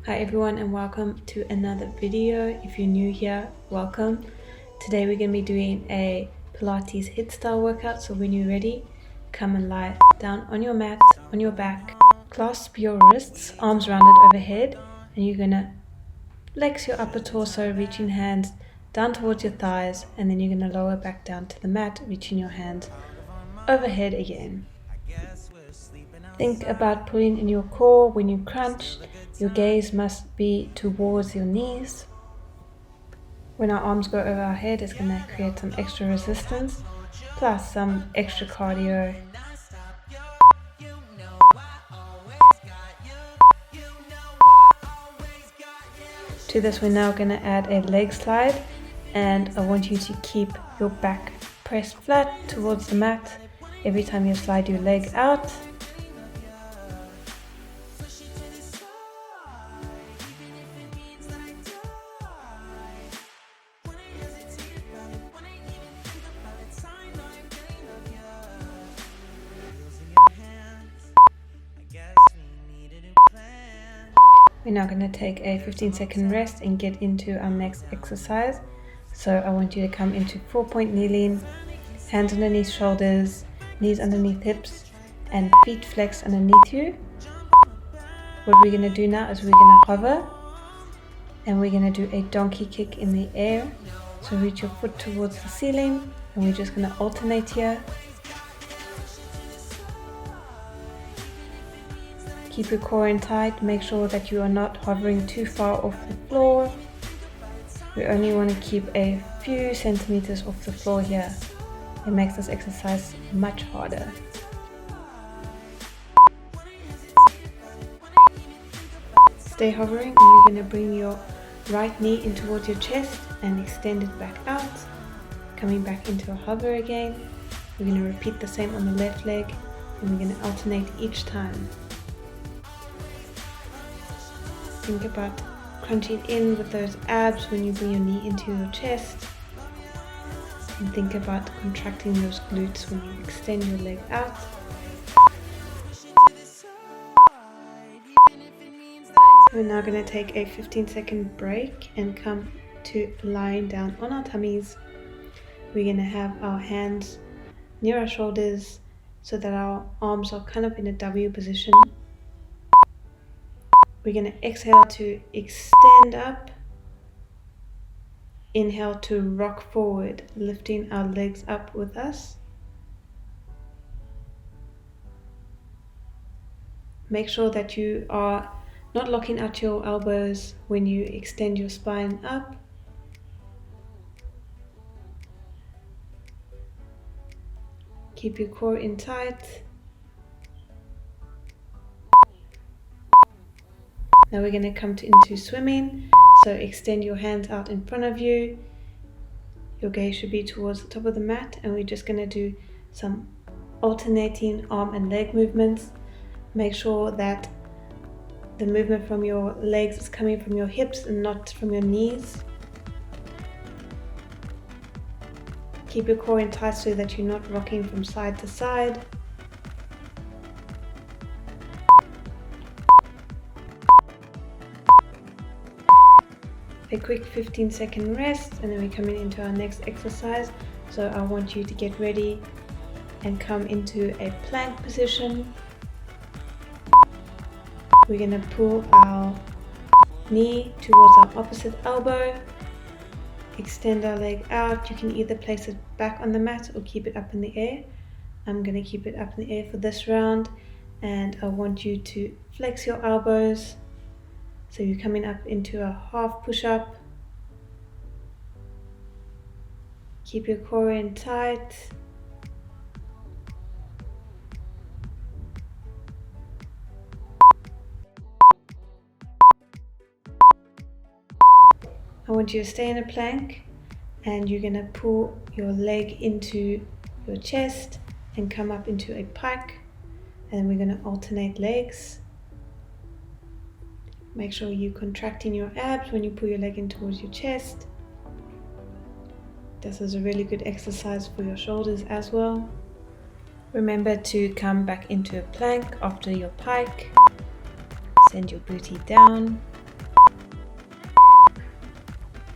Hi everyone and welcome to another video. If you're new here, welcome. Today we're going to be doing a Pilates HIIT style workout. So when you're ready, come and lie down on your mat, on your back. Clasp your wrists, arms rounded overhead, and you're going to flex your upper torso, reaching hands down towards your thighs, and then you're going to lower back down to the mat, reaching your hands overhead again. Think about pulling in your core. When you crunch, your gaze must be towards your knees. When our arms go over our head, it's going to create some extra resistance, plus some extra cardio. To this, we're now going to add a leg slide, and I want you to keep your back pressed flat towards the mat every time you slide your leg out. We're now going to take a 15-second rest and get into our next exercise. So I want you to come into 4-point kneeling, hands underneath shoulders, knees underneath hips, and feet flexed underneath you. What we're going to do now is we're going to hover, and we're going to do a donkey kick in the air. So reach your foot towards the ceiling, and we're just going to alternate here. Keep your core in tight. Make sure that you are not hovering too far off the floor. We only want to keep a few centimeters off the floor here. It makes this exercise much harder. Stay hovering, and you're going to bring your right knee in towards your chest and extend it back out. Coming back into a hover again. We're going to repeat the same on the left leg, and we're going to alternate each time. Think about crunching in with those abs when you bring your knee into your chest. And think about contracting those glutes when you extend your leg out. We're now going to take a 15-second break and come to lying down on our tummies. We're going to have our hands near our shoulders so that our arms are kind of in a W position. We're going to exhale to extend up. Inhale to rock forward, lifting our legs up with us. Make sure that you are not locking out your elbows when you extend your spine up. Keep your core in tight. Now we're going to come into swimming. So extend your hands out in front of you. Your gaze should be towards the top of the mat, and we're just going to do some alternating arm and leg movements. Make sure that the movement from your legs is coming from your hips and not from your knees. Keep your core in tight so that you're not rocking from side to side. A quick 15-second rest, and then we're coming into our next exercise. So I want you to get ready and come into a plank position. We're going to pull our knee towards our opposite elbow, extend our leg out. You can either place it back on the mat or keep it up in the air. I'm going to keep it up in the air for this round, and I want you to flex your elbows. So you're coming up into a half push-up. Keep your core in tight. I want you to stay in a plank, and you're going to pull your leg into your chest and come up into a pike, and then we're going to alternate legs. Make sure you're contracting your abs when you pull your leg in towards your chest. This is a really good exercise for your shoulders as well. Remember to come back into a plank after your pike. Send your booty down.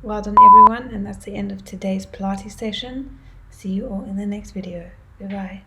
Well done everyone, and that's the end of today's Pilates session. See you all in the next video. Goodbye.